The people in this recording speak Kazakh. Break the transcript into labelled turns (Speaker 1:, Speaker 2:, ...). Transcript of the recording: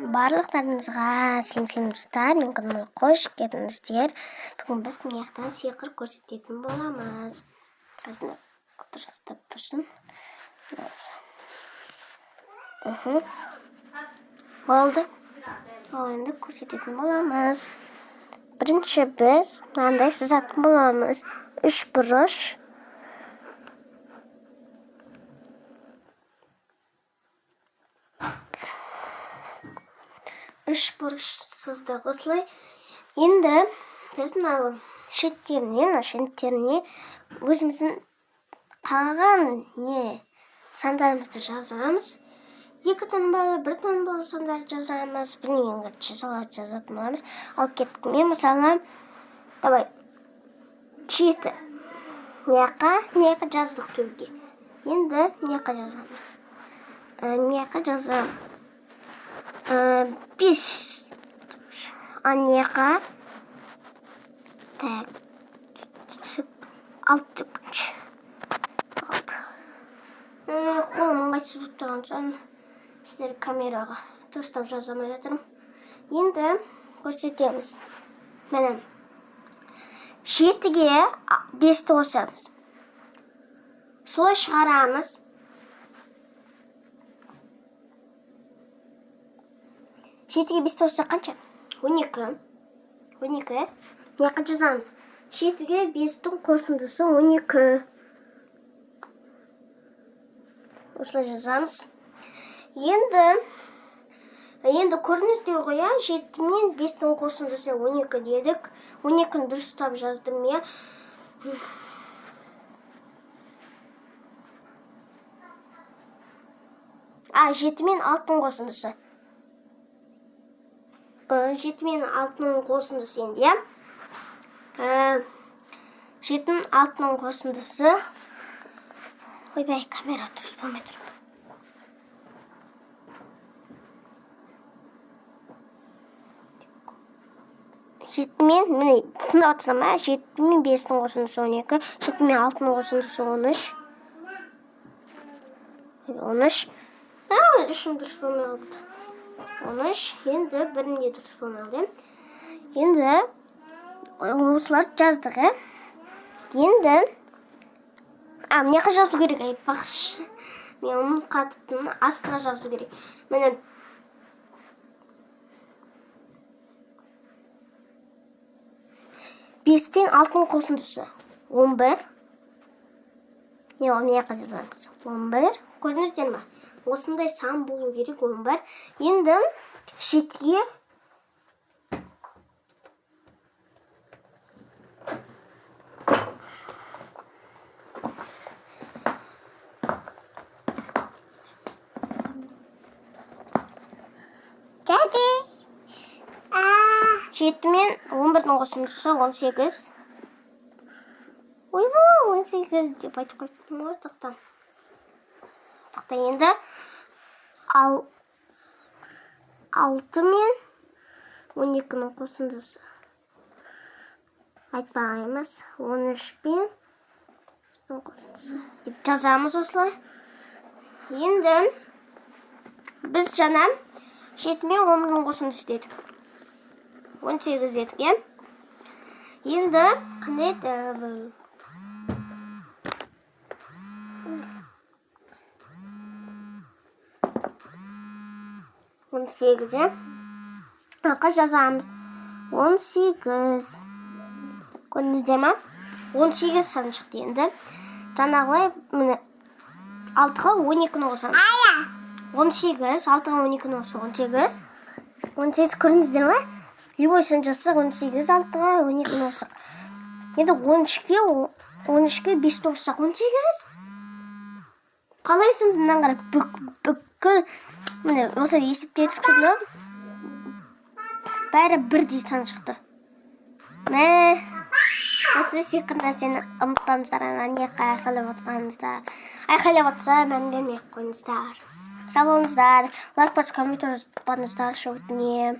Speaker 1: Барлықтарыңызға сәлем достар, мен каналыма қош келдіңіздер. Бүгін біз мына жақтан сиқыр көрсететін боламыз. Қазір дұрыстап тұрсын. Болды. Ал енді көрсететін боламыз. Бірінші біз мынандай сызатын боламыз. 3 бұрыш. Үш бұрыш сыздық осылай. Енді біз мынау шеттеріне өзіміздің қалаған сандарымызды жазамыз. 2 таңбалы, 1 таңбалы сандарды жазамыз. Білмеген жазатын боламыз. Ал кеттік. Мен мысалы, давай 7 мияққа жаздық төрге. Енді мияққа жазамыз. Мияққа жазамыз. 5 анияқа так 6 қолым ыңғайсыз болып тұрған соң сіздер камераға дұрыстап жазамай жатырмын. Енді көрсетеміз. Міне 7-ге 5-ті қосамыз. Солай шығарамыз. 7-ге 5-ті қоссақ қанша? 12. Мияққа жазамыз. 7-ге 5-тің қосындысы 12. Осылай жазамыз. Енді көрдіңіздер ғой, 7 мен 5-тің қосындысы 12 дедік. 12-ні дұрыстап жаздым я. 7 мен 6-тың қосындысы. 7 мен 6-ның қосындысы енді, я. 7-ның 6-ның қосындысы. Ойбай, камера дұрыс болмай тұр. 7 мен, міне, тыңдап отырсам, 7 мен 5-тің қосындысы 12, 7 мен 6-ның қосындысы 13. 13. Үшім дұрыс болмай қалды. 13. Енді бірінде дұрыс болмай қалды. Енді осыларды жаздық, Енді мыняққа жазу керек, бақшы. Мен оның қатыптың астыға жазу керек. Міне 5 пен 6-ның қосындысы 11. Мыняққа жазамыз. 11. Көрдіңіздер ме? Осындай сан болу керек 11. Енді 7-ге мен 11-дің қосындысы 18. Ойбай, 18 деп айтып қойттым ғой, тоқта. Енді 6 мен 12-ның қосындысы. Айтпаған емес, 13 пен 5-тің қосындысы деп жазамыз осылай. Енді біз жаңа 7 мен 10-ның қосындысы дедік. 18 дедік, Енді қандай еді? 18, Аққа жазамыз. 18. Көрдіңіздер ме? 18 сан шықты енді. Жаңағылай, міне, 6-ға 12-ні қосамыз. 18, 6-ға 12-ні қосу 18. 18 көрдіңіздер ме? Любой сан жазсақ 18, 6-ға 12-ні қоссақ. Енді 13-ге 5-ті қоссақ 18. Қалай сондынан қарап бүкіл міне осы есептетіп тұрды. Бәрі бірдей сан шықты. Міне осы сиқыр нәрсені ұмытпаңыздар, анияққа айқайлап отқаныңыздар. Айқайлап отса, мән бермей қойыңыздар. Сау болыңыздар. Лайк басып, комментарий жазып қойыңыздар, өтінемін.